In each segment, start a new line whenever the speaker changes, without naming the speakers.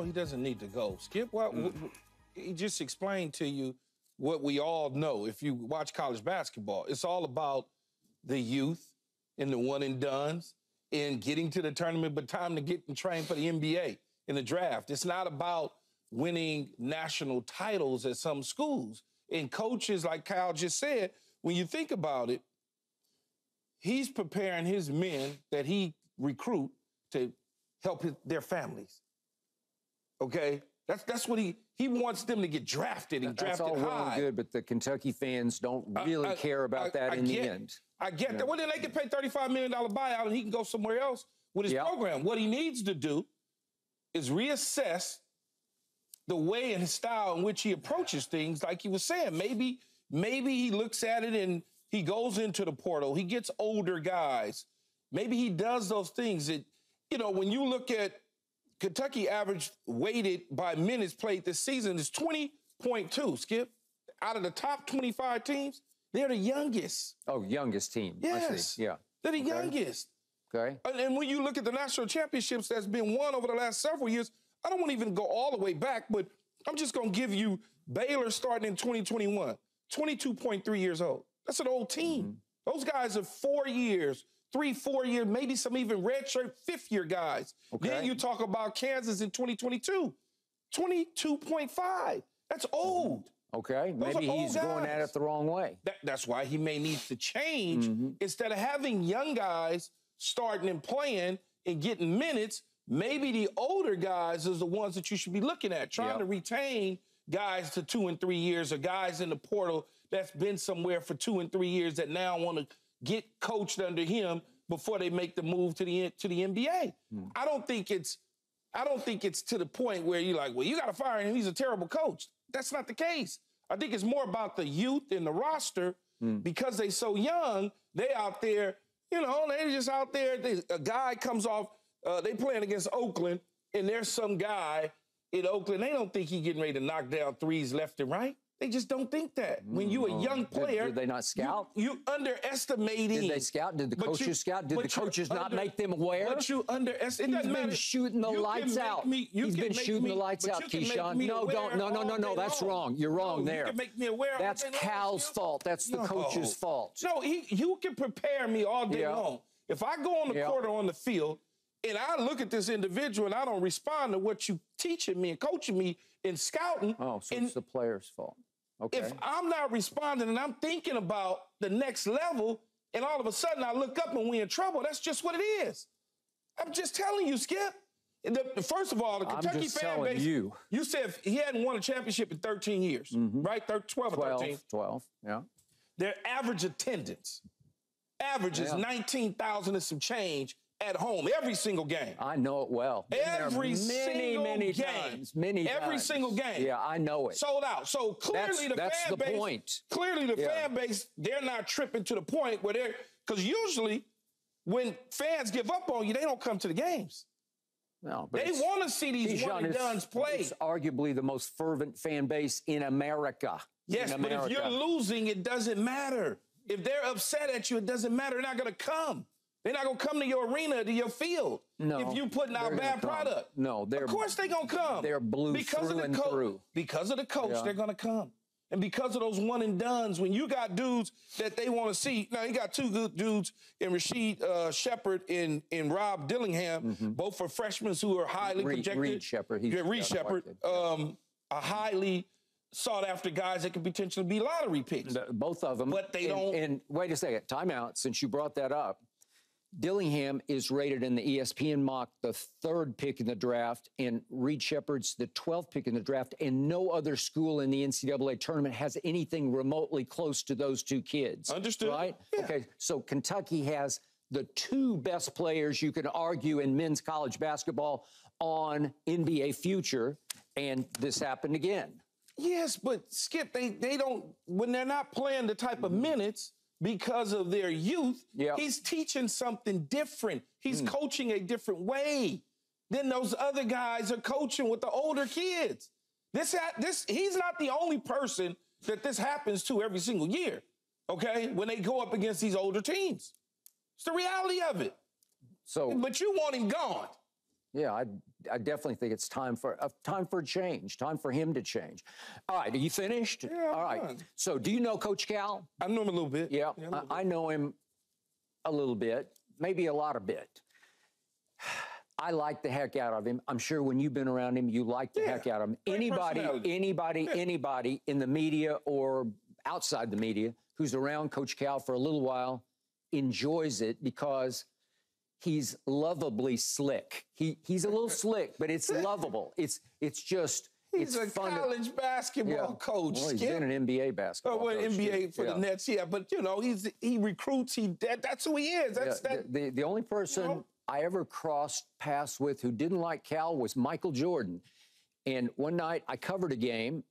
No, he doesn't need to go. Skip, he just explained to you what we all know. If you watch college basketball, it's all about the youth and the one and dones and getting to the tournament, but time to get and train for the NBA in the draft. It's not about winning national titles at some schools. And coaches, like Kyle just said, when you think about it, he's preparing his men that he recruit to help their families. Okay? That's what he wants them to get drafted and drafted high.
That's all well and good, but the Kentucky fans don't really care about that in the end.
I get that. Well, then they can pay $35 million buyout and he can go somewhere else with his program. What he needs to do is reassess the way and style in which he approaches things, like he was saying. Maybe he looks at it and he goes into the portal. He gets older guys. Maybe he does those things that, when you look at Kentucky average weighted by minutes played this season is 20.2, Skip. Out of the top 25 teams, they're the youngest.
Oh, youngest team.
Yes.
I see. Yeah.
They're the youngest.
Okay.
And when you look at the national championships that's been won over the last several years, I don't want to even go all the way back, but I'm just going to give you Baylor starting in 2021, 22.3 years old. That's an old team. Those guys are 4 years, 3-4 years, maybe some even redshirt fifth-year guys.
Okay.
Then you talk about Kansas in 2022, 22.5. That's old.
Okay, maybe he's going at it the wrong way.
That's why he may need to change. Instead of having young guys starting and playing and getting minutes, maybe the older guys is the ones that you should be looking at, trying to retain guys to 2 and 3 years or guys in the portal that's been somewhere for 2 and 3 years that now want to get coached under him before they make the move to the NBA. I don't think it's to the point where you're like, well, you got to fire him. He's a terrible coach. That's not the case. I think it's more about the youth and the roster because they so young. They out there, they just out there. A guy comes off. They playing against Oakland, and there's some guy in Oakland. They don't think he's getting ready to knock down threes left and right. They just don't think that. When you a young player,
did they not scout?
You underestimating.
Did they scout? Did the coaches scout? Did the coaches not make them aware?
But you underestimate.
He's been shooting the lights out. He's been shooting the lights out, Keyshawn. No, that's wrong. You're wrong there.
You can make me aware.
That's Cal's fault. That's the coach's fault.
No, you can prepare me all day long. If I go on the court or on the field, and I look at this individual and I don't respond to what you teaching me and coaching me in scouting.
Oh, so it's the player's fault. Okay.
If I'm not responding and I'm thinking about the next level, and all of a sudden I look up and we're in trouble, that's just what it is. I'm just telling you, Skip. First of all, the Kentucky fan base, you said he hadn't won a championship in 13 years, right? 12 or 13.
12, yeah.
Their average attendance is 19,000 and some change at home every single game.
I know it well.
Every single game.
Every
single game.
Yeah, I know it.
Sold out. So clearly
that's the point.
Clearly the fan base, they're not tripping to the point where because usually when fans give up on you, they don't come to the games.
No, but
they want to see these one-and-dones play.
It's arguably the most fervent fan base in America.
Yes, but if you're losing, it doesn't matter. If they're upset at you, it doesn't matter. They're not going to come. They're not going to come to your arena, to your field, if you're putting out bad product.
No,
of course they're going to come.
They're blue through and through.
Because of the coach, they're going to come. And because of those one-and-dones, when you got dudes that they want to see, now you got two good dudes in Rasheed Shepard and Rob Dillingham, both for freshmen who are highly projected.
Reed Shepard.
Reed Shepard, a highly sought-after guys that could potentially be lottery picks.
Both of them.
But they don't.
And wait a second, time out, since you brought that up. Dillingham is rated in the ESPN mock the 3rd pick in the draft, and Reed Shepard's the 12th pick in the draft, and no other school in the NCAA tournament has anything remotely close to those two kids.
Understood.
Right?
Yeah.
Okay, so Kentucky has the 2 best players you can argue in men's college basketball on NBA future, and this happened again.
Yes, but Skip, they don't, when they're not playing the type of minutes because of their youth, he's teaching something different. He's coaching a different way than those other guys are coaching with the older kids. He's not the only person that this happens to every single year, okay, when they go up against these older teams. It's the reality of it. But you want him gone.
Yeah, I definitely think it's time for a change, time for him to change. All right, are you finished?
Yeah,
all right.
done.
So do you know Coach Cal?
I know him a little bit.
Yeah, I know him a little bit, maybe a lot of bit. I like the heck out of him. I'm sure when you've been around him, you like the heck out of him. Anybody in the media or outside the media who's around Coach Cal for a little while enjoys it because he's lovably slick. He's a little slick, but it's lovable. It's just
He's a
fun
college basketball coach.
Well, he's been an NBA basketball coach.
NBA for the Nets, but he recruits. That's who he is.
The only person I ever crossed paths with who didn't like Cal was Michael Jordan. And one night I covered a game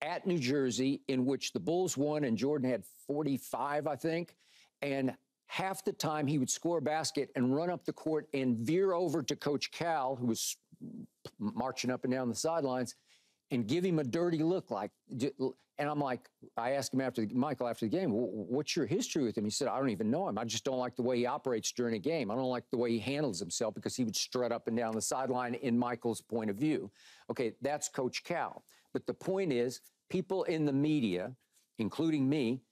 at New Jersey in which the Bulls won and Jordan had 45, I think. And half the time he would score a basket and run up the court and veer over to Coach Cal, who was marching up and down the sidelines, and give him a dirty look. And I'm like, I asked him Michael after the game, what's your history with him? He said, I don't even know him. I just don't like the way he operates during a game. I don't like the way he handles himself because he would strut up and down the sideline in Michael's point of view. Okay, that's Coach Cal. But the point is, people in the media, including me,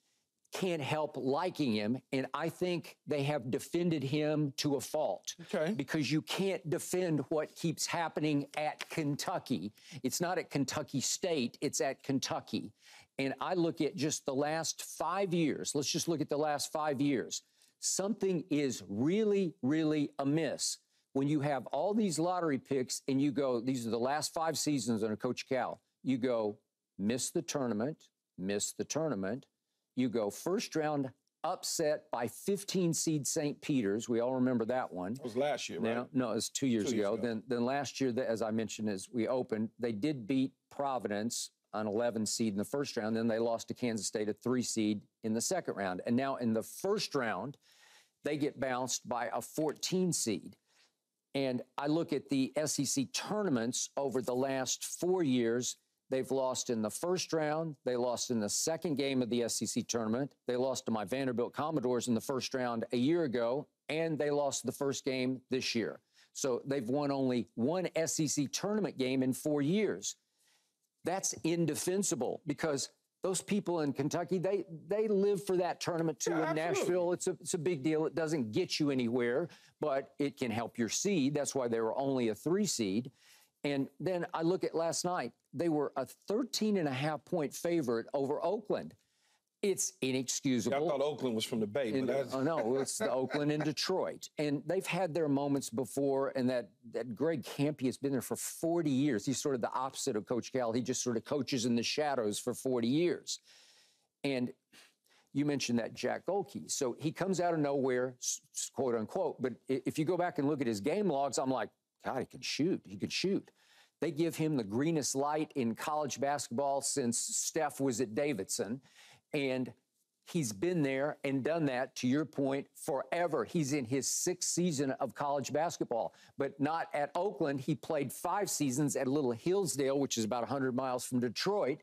can't help liking him, and I think they have defended him to a fault.
Okay.
Because you can't defend what keeps happening at Kentucky. It's not at Kentucky State, it's at Kentucky. And I look at just the last 5 years. Let's just look at the last 5 years. Something is really, really amiss when you have all these lottery picks and you go, these are the last 5 seasons under Coach Cal. You go, miss the tournament. You go first round upset by 15 seed St. Peter's. We all remember that one.
It was last year, right?
No, it was 2 years ago. Then last year, as I mentioned, as we opened, they did beat Providence, an 11 seed in the first round. Then they lost to Kansas State, a 3 seed in the second round. And now in the first round, they get bounced by a 14 seed. And I look at the SEC tournaments over the last 4 years. They've lost in the first round. They lost in the second game of the SEC tournament. They lost to my Vanderbilt Commodores in the first round a year ago, and they lost the first game this year. So they've won only one SEC tournament game in 4 years. That's indefensible because those people in Kentucky, they live for that tournament too. In Nashville, it's a big deal. It doesn't get you anywhere, but it can help your seed. That's why they were only a 3 seed. And then I look at last night, they were a 13.5-point favorite over Oakland. It's inexcusable.
I thought Oakland was from the Bay.
No, it's the Oakland and Detroit. And they've had their moments before, and that Greg Kampe has been there for 40 years. He's sort of the opposite of Coach Cal. He just sort of coaches in the shadows for 40 years. And you mentioned that Jack Golke. So he comes out of nowhere, quote unquote. But if you go back and look at his game logs, I'm like, God, he can shoot. He could shoot. They give him the greenest light in college basketball since Steph was at Davidson. And he's been there and done that, to your point, forever. He's in his 6th season of college basketball, but not at Oakland. He played 5 seasons at Little Hillsdale, which is about 100 miles from Detroit.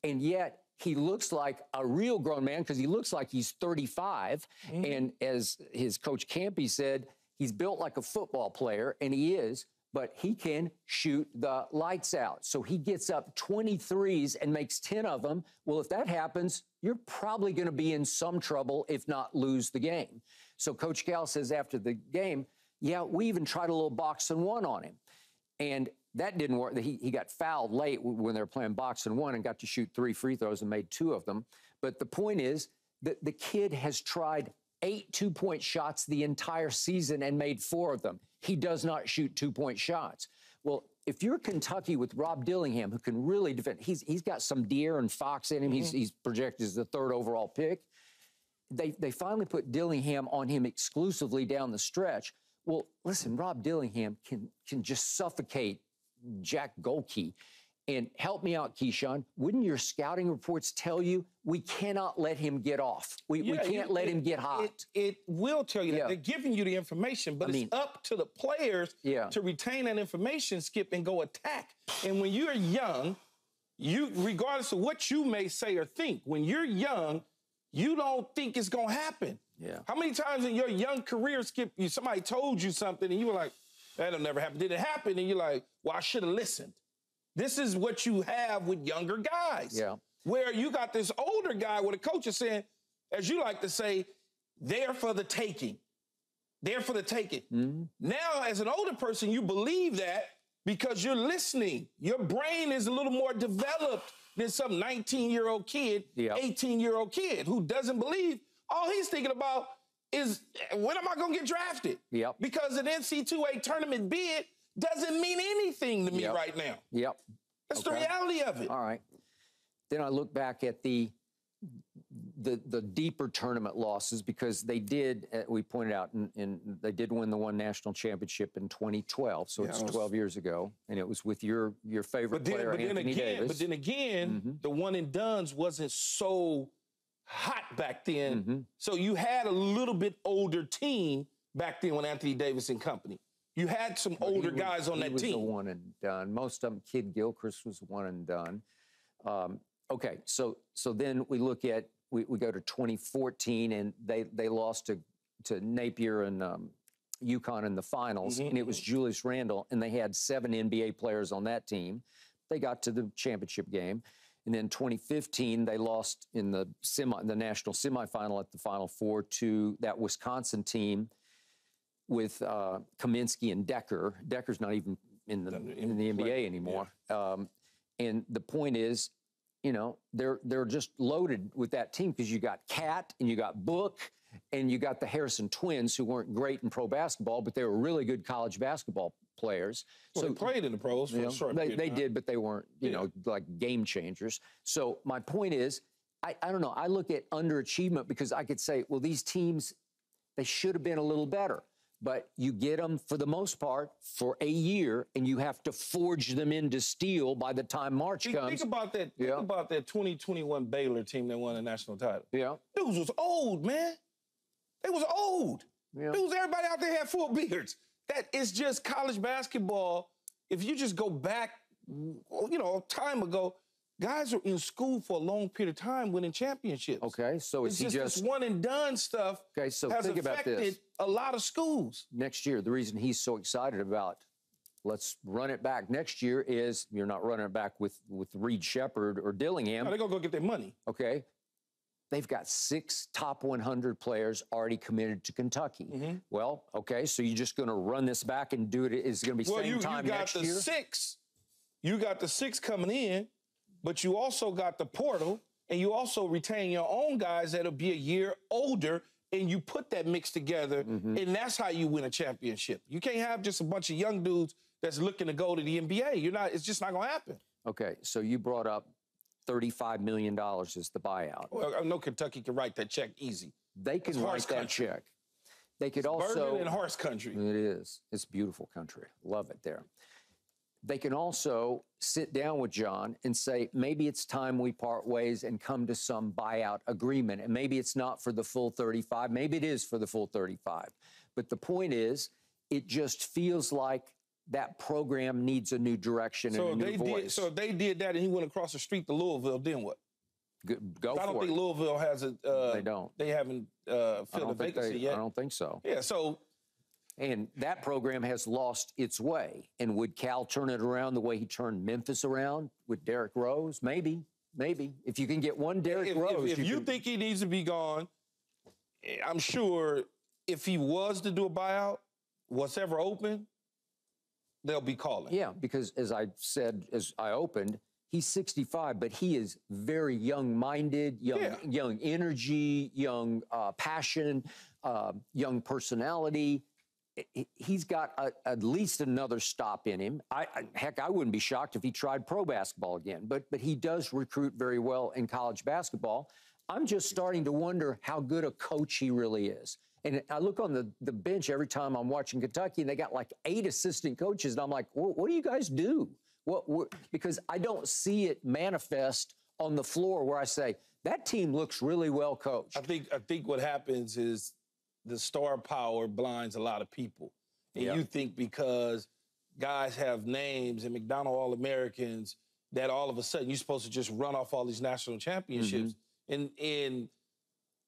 And yet he looks like a real grown man because he looks like he's 35. And as his coach Kampe said, he's built like a football player, and he is, but he can shoot the lights out. So he gets up 23s and makes 10 of them. Well, if that happens, you're probably going to be in some trouble, if not lose the game. So Coach Cal says after the game, yeah, we even tried a little box and one on him. And that didn't work. He got fouled late when they were playing box and one and got to shoot 3 free throws and made 2 of them. But the point is that the kid has tried 8 two-point shots the entire season and made 4 of them. He does not shoot 2-point shots. Well, if you're Kentucky with Rob Dillingham, who can really defend, he's got some De'Aaron Fox in him. He's projected as the 3rd overall pick. They finally put Dillingham on him exclusively down the stretch. Well, listen, Rob Dillingham can just suffocate Jack Golke. And help me out, Keyshawn. Wouldn't your scouting reports tell you we cannot let him get off? We can't let him get hot.
It will tell you that. They're giving you the information, but it's up to the players to retain that information, Skip, and go attack. And when you're young, regardless of what you may say or think, when you're young, you don't think it's going to happen.
Yeah.
How many times in your young career, Skip, somebody told you something and you were like, That'll never happen. Did it happen? And you're like, well, I should have listened. This is what you have with younger guys.
Yeah.
Where you got this older guy where the coach is saying, as you like to say, there for the taking. There for the taking. Mm-hmm. Now, as an older person, you believe that because you're listening. Your brain is a little more developed than some 19-year-old kid, 18-year-old kid who doesn't believe. All he's thinking about is, when am I going to get drafted?
Yep.
Because an NCAA tournament bid doesn't mean anything to me right now.
Yep.
That's the reality of it.
All right. Then I look back at the deeper tournament losses because they did, we pointed out, and they did win the one national championship in 2012, so it's 12 years ago, and it was with your favorite player, Anthony Davis.
But then again, the one and dones wasn't so hot back then, so you had a little bit older team back then with Anthony Davis and company. You had some older guys on that team.
He was a one and done. Most of them, Kid Gilchrist was one and done. Okay, so then we look at, we go to 2014, and they lost to Napier and UConn in the finals, and it was Julius Randle, and they had 7 NBA players on that team. They got to the championship game. And then 2015, they lost in the national semifinal at the Final Four to that Wisconsin team with Kaminsky and Decker. Decker's not even in the NBA anymore. Yeah. And the point is, you know, they're just loaded with that team because you got Cat and you got Book and you got the Harrison twins who weren't great in pro basketball, but they were really good college basketball players.
Well, so they played in the pros for a short period.
They did, but they weren't, you know, like game changers. So my point is, I don't know. I look at underachievement because I could say, well, these teams, they should have been a little better. But you get them, for the most part, for a year, and you have to forge them into steel by the time March comes.
Think about that. Think about that 2021 Baylor team that won the national title.
Yeah.
Dudes was old, man. They was old. Yeah. Dudes, everybody out there had full beards. That is just college basketball. If you just go back, you know, time ago, guys are in school for a long period of time winning championships.
Okay, so is he just
this one and done stuff?
Okay, so
has
think about this.
A lot of schools.
Next year, the reason he's so excited about let's run it back next year is you're not running it back with Reed Shepherd or Dillingham.
No, they're going to go get their money.
Okay. They've got 6 top 100 players already committed to Kentucky. Well, okay, so you're just going to run this back and do it. Is it going to be same time next year?
You got the 6 coming in, but you also got the portal, and you also retain your own guys that'll be a year older, and you put that mix together, and that's how you win a championship. You can't have just a bunch of young dudes that's looking to go to the NBA. It's just not going to happen.
Okay, so you brought up $35 million is the buyout.
Well, I know Kentucky can write that check easy.
They can write that check. They could also...
Bourbon and horse country.
It is. It's beautiful country. Love it there. They can also sit down with John and say, maybe it's time we part ways and come to some buyout agreement. And maybe it's not for the full 35. Maybe it is for the full 35. But the point is, it just feels like that program needs a new direction and a new voice.
So if they did that and he went across the street to Louisville, then what?
Go for it.
I don't think Louisville has a...
they don't.
They haven't filled a vacancy yet.
I don't think so.
Yeah, so...
And that program has lost its way. And would Cal turn it around the way he turned Memphis around with Derrick Rose? Maybe. If you can get one Derrick Rose.
If you think he needs to be gone, I'm sure if he was to do a buyout, what's ever open, they'll be calling.
Yeah, because as I said, as I opened, he's 65, but he is very young-minded, young energy, young passion, young personality. He's got at least another stop in him. Heck, I wouldn't be shocked if he tried pro basketball again, but he does recruit very well in college basketball. I'm just starting to wonder how good a coach he really is. And I look on the bench every time I'm watching Kentucky, and they got like 8 assistant coaches, and I'm like, what do you guys do? Because I don't see it manifest on the floor where I say, that team looks really well coached.
I think what happens is the star power blinds a lot of people. And you think because guys have names and McDonald All-Americans that all of a sudden you're supposed to just run off all these national championships. And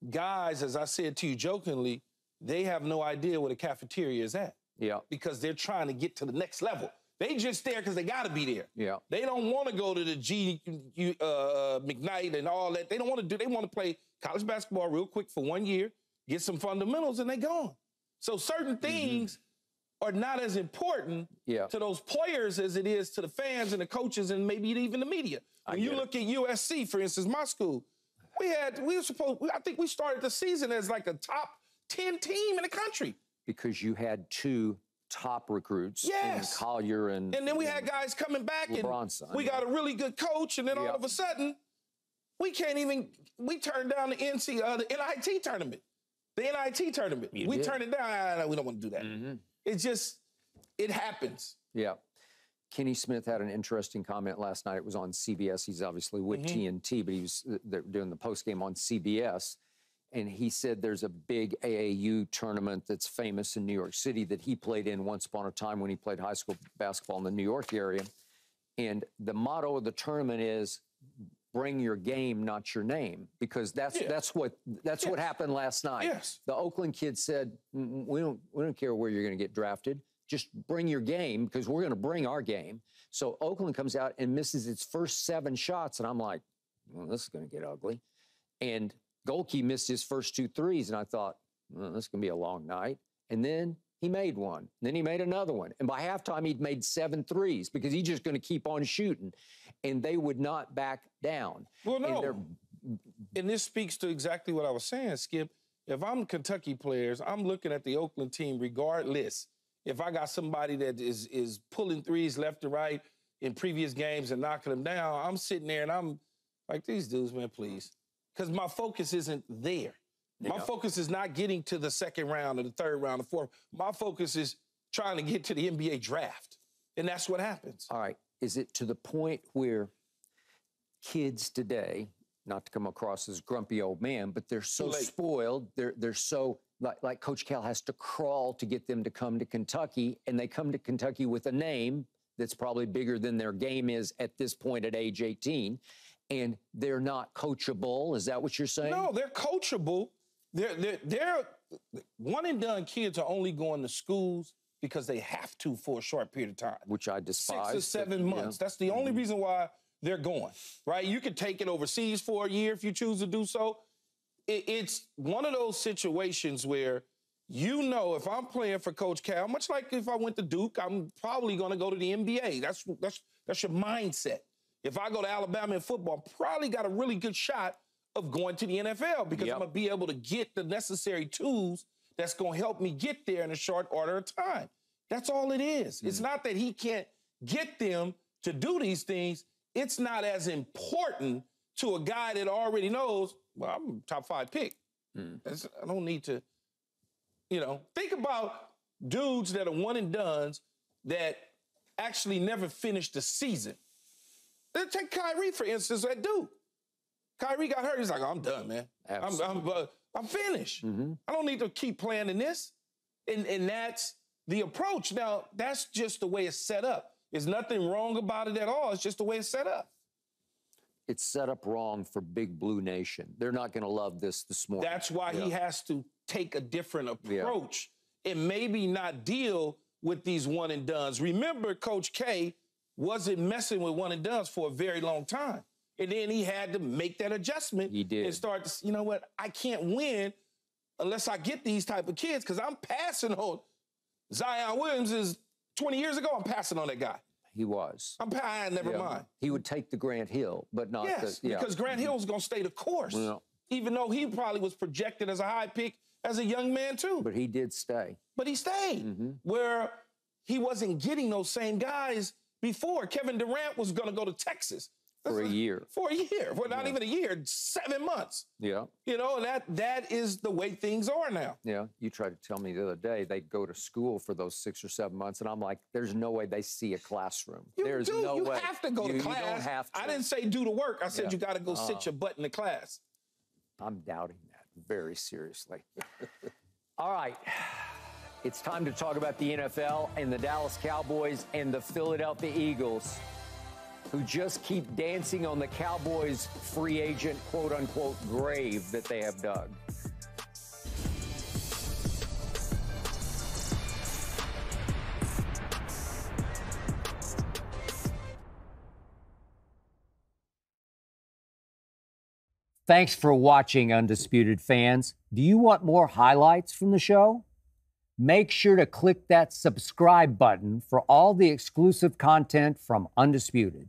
guys, as I said to you jokingly, they have no idea what a cafeteria is at.
Yeah.
Because they're trying to get to the next level. They just there because they got to be there.
Yeah.
They don't want to go to the McKnight and all that. They don't want to do. They want to play college basketball real quick for 1 year, get some fundamentals, and they gone. So certain things are not as important to those players as it is to the fans and the coaches and maybe even the media. When you look at USC, for instance, my school, I think we started the season as like a top 10 team in the country.
Because you had 2 top recruits in Collier and
then we had guys coming back
LeBron's
and we got a really good coach, and then all of a sudden we turned down the NIT tournament. The NIT tournament. We turned it down. We don't want to do that. It's just, it happens.
Yeah. Kenny Smith had an interesting comment last night. It was on CBS. He's obviously with TNT, but he was doing the postgame on CBS. And he said there's a big AAU tournament that's famous in New York City that he played in once upon a time when he played high school basketball in the New York area. And the motto of the tournament is bring your game, not your name, because that's what happened last night.
Yes.
The Oakland kids said, we don't care where you're going to get drafted. Just bring your game because we're going to bring our game. So Oakland comes out and misses its first 7 shots. And I'm like, well, this is going to get ugly. And Golke missed his first 2 threes, and I thought, well, this is going to be a long night. And then he made one. Then he made another one. And by halftime, he'd made 7 threes because he's just going to keep on shooting. And they would not back down.
Well, no. And this speaks to exactly what I was saying, Skip. If I'm Kentucky players, I'm looking at the Oakland team regardless. If I got somebody that is pulling threes left and right in previous games and knocking them down, I'm sitting there and I'm like, these dudes, man, please. Because my focus isn't there. My focus is not getting to the second round or the third round or fourth. My focus is trying to get to the NBA draft. And that's what happens.
All right. Is it to the point where kids today, not to come across as grumpy old man, but they're so spoiled, they're so, like Coach Cal has to crawl to get them to come to Kentucky, and they come to Kentucky with a name that's probably bigger than their game is at this point at age 18. And they're not coachable. Is that what you're saying?
No, they're coachable. They're one and done kids are only going to schools because they have to for a short period of time.
Which I despise.
6 or 7 months. That's the only reason why they're going, right? You can take it overseas for a year if you choose to do so. It's one of those situations where, you know, if I'm playing for Coach Cal, much like if I went to Duke, I'm probably going to go to the NBA. That's your mindset. If I go to Alabama in football, probably got a really good shot of going to the NFL because I'm going to be able to get the necessary tools that's going to help me get there in a short order of time. That's all it is. It's not that he can't get them to do these things. It's not as important to a guy that already knows, well, I'm a top 5 pick. I don't need to, think about dudes that are one and dones that actually never finished the season. Take Kyrie, for instance, at Duke. Kyrie got hurt. He's like, oh, I'm done, man. I'm finished. I don't need to keep playing in this. And that's the approach. Now, that's just the way it's set up. There's nothing wrong about it at all. It's just the way it's set up.
It's set up wrong for Big Blue Nation. They're not going to love this morning.
That's why he has to take a different approach and maybe not deal with these one and dones. Remember, Coach K wasn't messing with one and dones for a very long time. And then he had to make that adjustment.
He did.
And start to, you know what, I can't win unless I get these type of kids because I'm passing on. Zion Williams is 20 years ago, I'm passing on that guy.
He was.
Never mind.
He would take the Grant Hill, but not
because Grant Hill was going to stay the course, even though he probably was projected as a high pick as a young man too.
But he did stay.
But he stayed where he wasn't getting those same guys before. Kevin Durant was going to go to Texas.
For a year.
Well, not even a year, 7 months.
Yeah.
And that is the way things are now.
Yeah. You tried to tell me the other day they go to school for those 6 or 7 months, and I'm like, there's no way they see a classroom. There's no way.
You have to go to class.
You don't have to.
I didn't say do the work. I said you got to go sit your butt in the class.
I'm doubting that very seriously. All right. It's time to talk about the NFL and the Dallas Cowboys and the Philadelphia Eagles, who just keep dancing on the Cowboys' free agent, quote-unquote, grave that they have dug. Thanks for watching, Undisputed fans. Do you want more highlights from the show? Make sure to click that subscribe button for all the exclusive content from Undisputed.